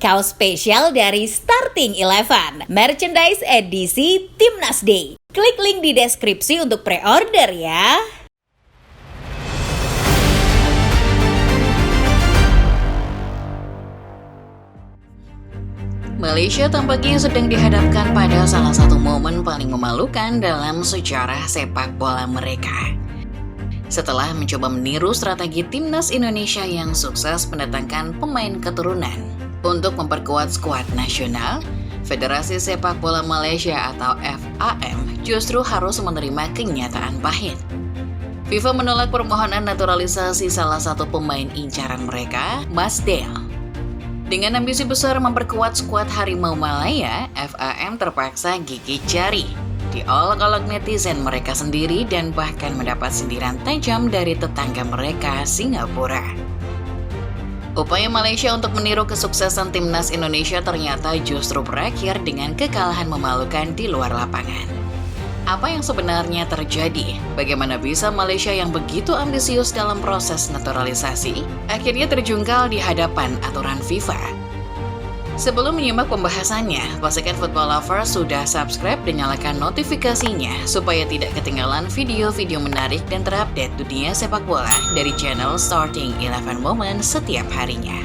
kaos spesial dari Starting Eleven, merchandise edisi Timnas Day. Klik link di deskripsi untuk pre-order ya. Malaysia tampaknya sedang dihadapkan pada salah satu momen paling memalukan dalam sejarah sepak bola mereka. Setelah mencoba meniru strategi Timnas Indonesia yang sukses mendatangkan pemain keturunan untuk memperkuat skuad nasional, Federasi Sepak Bola Malaysia atau FAM justru harus menerima kenyataan pahit. FIFA menolak permohonan naturalisasi salah satu pemain incaran mereka, Masdale. Dengan ambisi besar memperkuat skuad Harimau Malaya, FAM terpaksa gigit jari. Diolok-olok netizen mereka sendiri dan bahkan mendapat sindiran tajam dari tetangga mereka, Singapura. Upaya Malaysia untuk meniru kesuksesan Timnas Indonesia ternyata justru berakhir dengan kekalahan memalukan di luar lapangan. Apa yang sebenarnya terjadi? Bagaimana bisa Malaysia yang begitu ambisius dalam proses naturalisasi akhirnya terjungkal di hadapan aturan FIFA? Sebelum menyimak pembahasannya, pastikan Football Lovers sudah subscribe dan nyalakan notifikasinya supaya tidak ketinggalan video-video menarik dan terupdate dunia sepak bola dari channel Starting Eleven Moment setiap harinya.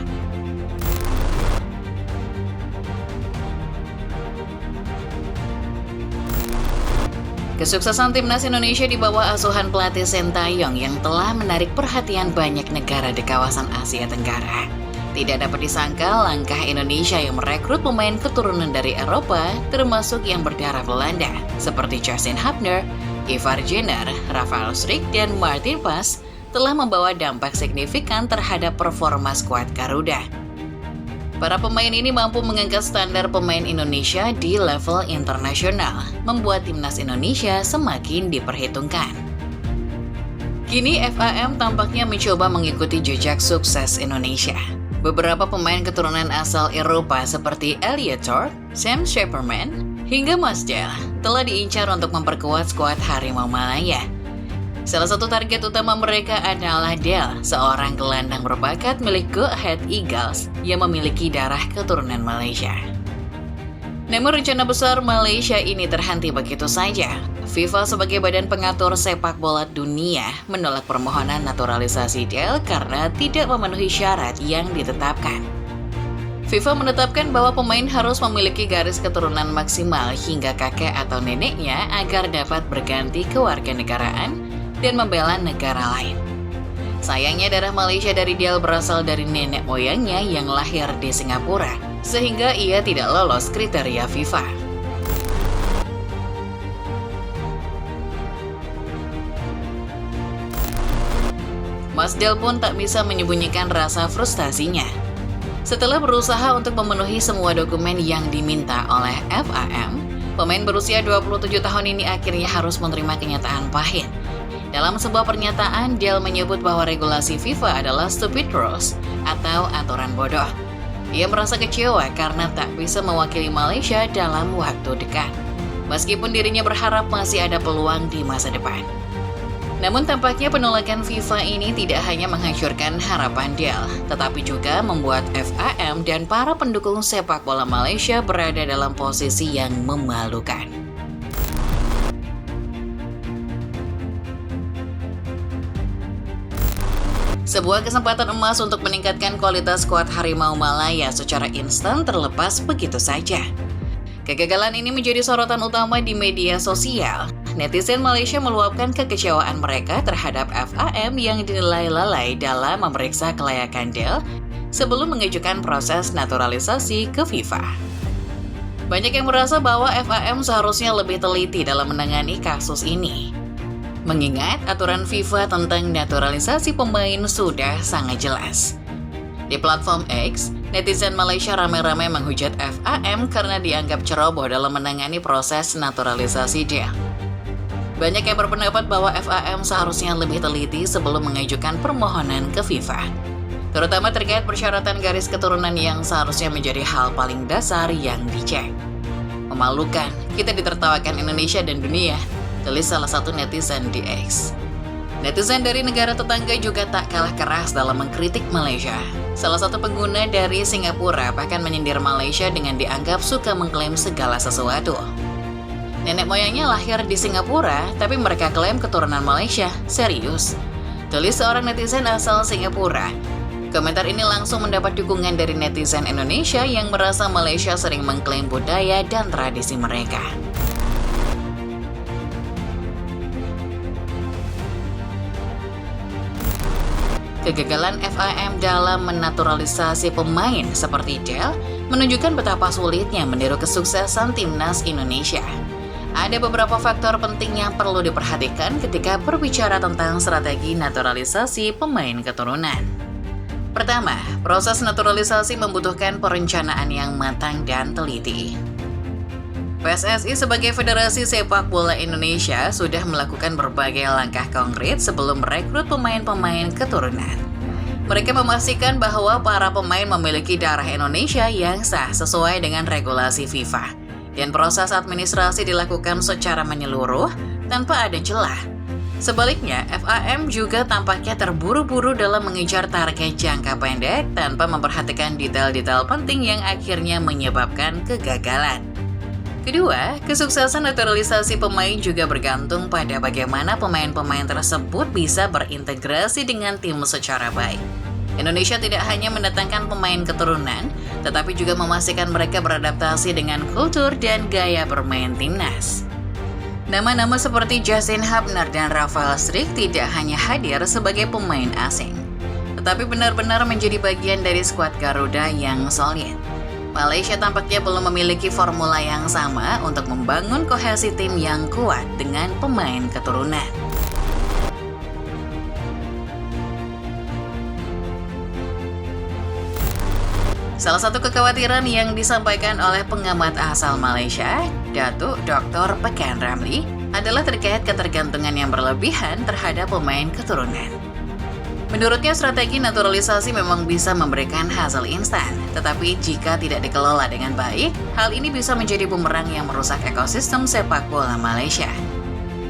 Kesuksesan Timnas Indonesia di bawah asuhan pelatih Sintayong yang telah menarik perhatian banyak negara di kawasan Asia Tenggara. Tidak dapat disangka langkah Indonesia yang merekrut pemain keturunan dari Eropa, termasuk yang berdarah Belanda, seperti Justin Hubner, Ivar Jenner, Rafael Strik, dan Martin Pas, telah membawa dampak signifikan terhadap performa skuad Garuda. Para pemain ini mampu mengangkat standar pemain Indonesia di level internasional, membuat Timnas Indonesia semakin diperhitungkan. Kini FAM tampaknya mencoba mengikuti jejak sukses Indonesia. Beberapa pemain keturunan asal Eropa seperti Elliot Thorpe, Sam Shepperman, hingga Masdale telah diincar untuk memperkuat skuad Harimau Malaya. Salah satu target utama mereka adalah Del, seorang gelandang berbakat milik Go Ahead Eagles yang memiliki darah keturunan Malaysia. Namun rencana besar Malaysia ini terhenti begitu saja. FIFA sebagai badan pengatur sepak bola dunia menolak permohonan naturalisasi Del karena tidak memenuhi syarat yang ditetapkan. FIFA menetapkan bahwa pemain harus memiliki garis keturunan maksimal hingga kakek atau neneknya agar dapat berganti kewarganegaraan dan membela negara lain. Sayangnya darah Malaysia dari Del berasal dari nenek moyangnya yang lahir di Singapura, sehingga ia tidak lolos kriteria FIFA. Masdale pun tak bisa menyembunyikan rasa frustasinya. Setelah berusaha untuk memenuhi semua dokumen yang diminta oleh FAM, pemain berusia 27 tahun ini akhirnya harus menerima kenyataan pahit. Dalam sebuah pernyataan, Del menyebut bahwa regulasi FIFA adalah stupid rules atau aturan bodoh. Ia merasa kecewa karena tak bisa mewakili Malaysia dalam waktu dekat, meskipun dirinya berharap masih ada peluang di masa depan. Namun tampaknya penolakan FIFA ini tidak hanya menghancurkan harapan Del, tetapi juga membuat FAM dan para pendukung sepak bola Malaysia berada dalam posisi yang memalukan. Sebuah kesempatan emas untuk meningkatkan kualitas skuad Harimau Malaya secara instan terlepas begitu saja. Kegagalan ini menjadi sorotan utama di media sosial. Netizen Malaysia meluapkan kekecewaan mereka terhadap FAM yang dinilai lalai dalam memeriksa kelayakan Del sebelum mengajukan proses naturalisasi ke FIFA. Banyak yang merasa bahwa FAM seharusnya lebih teliti dalam menangani kasus ini, mengingat aturan FIFA tentang naturalisasi pemain sudah sangat jelas. Di platform X, netizen Malaysia ramai-ramai menghujat FAM karena dianggap ceroboh dalam menangani proses naturalisasi Del. Banyak yang berpendapat bahwa FAM seharusnya lebih teliti sebelum mengajukan permohonan ke FIFA, terutama terkait persyaratan garis keturunan yang seharusnya menjadi hal paling dasar yang dicek. Memalukan, kita ditertawakan Indonesia dan dunia, tulis salah satu netizen di X. Netizen dari negara tetangga juga tak kalah keras dalam mengkritik Malaysia. Salah satu pengguna dari Singapura bahkan menyindir Malaysia dengan dianggap suka mengklaim segala sesuatu. Nenek moyangnya lahir di Singapura, tapi mereka klaim keturunan Malaysia. Serius? Tulis seorang netizen asal Singapura. Komentar ini langsung mendapat dukungan dari netizen Indonesia yang merasa Malaysia sering mengklaim budaya dan tradisi mereka. Kegagalan FAM dalam menaturalisasi pemain seperti Del menunjukkan betapa sulitnya meniru kesuksesan timnas Indonesia. Ada beberapa faktor penting yang perlu diperhatikan ketika berbicara tentang strategi naturalisasi pemain keturunan. Pertama, proses naturalisasi membutuhkan perencanaan yang matang dan teliti. PSSI sebagai Federasi Sepak Bola Indonesia sudah melakukan berbagai langkah konkret sebelum merekrut pemain-pemain keturunan. Mereka memastikan bahwa para pemain memiliki darah Indonesia yang sah sesuai dengan regulasi FIFA, dan proses administrasi dilakukan secara menyeluruh tanpa ada celah. Sebaliknya, FAM juga tampaknya terburu-buru dalam mengejar target jangka pendek tanpa memperhatikan detail-detail penting yang akhirnya menyebabkan kegagalan. Kedua, kesuksesan naturalisasi pemain juga bergantung pada bagaimana pemain-pemain tersebut bisa berintegrasi dengan tim secara baik. Indonesia tidak hanya mendatangkan pemain keturunan, tetapi juga memastikan mereka beradaptasi dengan kultur dan gaya bermain timnas. Nama-nama seperti Justin Hubner dan Rafael Struijk tidak hanya hadir sebagai pemain asing, tetapi benar-benar menjadi bagian dari skuad Garuda yang solid. Malaysia tampaknya belum memiliki formula yang sama untuk membangun kohesi tim yang kuat dengan pemain keturunan. Salah satu kekhawatiran yang disampaikan oleh pengamat asal Malaysia, Datuk Dr. Pekan Ramli, adalah terkait ketergantungan yang berlebihan terhadap pemain keturunan. Menurutnya, strategi naturalisasi memang bisa memberikan hasil instan, tetapi jika tidak dikelola dengan baik, hal ini bisa menjadi bumerang yang merusak ekosistem sepak bola Malaysia.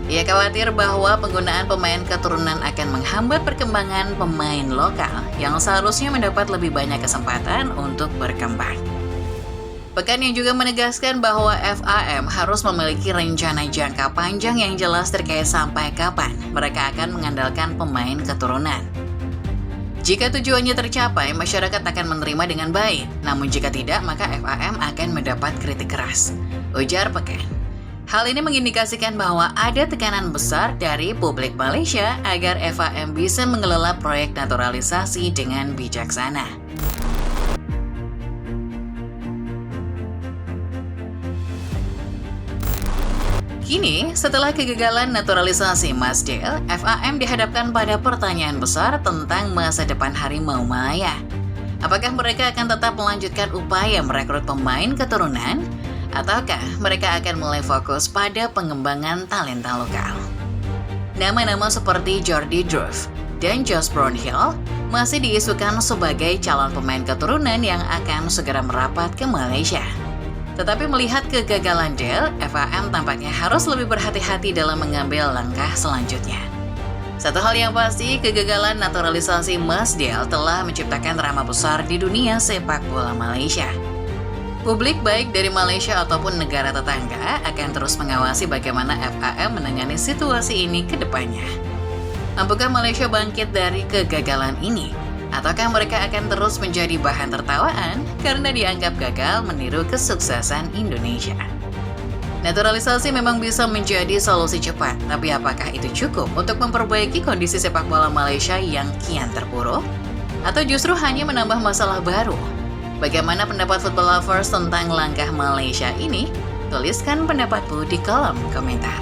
Ia khawatir bahwa penggunaan pemain keturunan akan menghambat perkembangan pemain lokal yang seharusnya mendapat lebih banyak kesempatan untuk berkembang. Pekan yang juga menegaskan bahwa FAM harus memiliki rencana jangka panjang yang jelas terkait sampai kapan mereka akan mengandalkan pemain keturunan. Jika tujuannya tercapai, masyarakat akan menerima dengan baik. Namun jika tidak, maka FAM akan mendapat kritik keras, ujar Pekan. Hal ini mengindikasikan bahwa ada tekanan besar dari publik Malaysia agar FAM bisa mengelola proyek naturalisasi dengan bijaksana. Kini, setelah kegagalan naturalisasi Mas Del, FAM dihadapkan pada pertanyaan besar tentang masa depan Harimau Malaya. Apakah mereka akan tetap melanjutkan upaya merekrut pemain keturunan? Ataukah mereka akan mulai fokus pada pengembangan talenta lokal? Nama-nama seperti Jordi Druff dan Josh Brownhill masih diisukan sebagai calon pemain keturunan yang akan segera merapat ke Malaysia. Tetapi melihat kegagalan Del, FAM tampaknya harus lebih berhati-hati dalam mengambil langkah selanjutnya. Satu hal yang pasti, kegagalan naturalisasi Mas Del telah menciptakan drama besar di dunia sepak bola Malaysia. Publik baik dari Malaysia ataupun negara tetangga akan terus mengawasi bagaimana FAM menangani situasi ini ke depannya. Mampukah Malaysia bangkit dari kegagalan ini? Ataukah mereka akan terus menjadi bahan tertawaan karena dianggap gagal meniru kesuksesan Indonesia? Naturalisasi memang bisa menjadi solusi cepat, tapi apakah itu cukup untuk memperbaiki kondisi sepak bola Malaysia yang kian terpuruk? Atau justru hanya menambah masalah baru? Bagaimana pendapat football lovers tentang langkah Malaysia ini? Tuliskan pendapatmu di kolom komentar.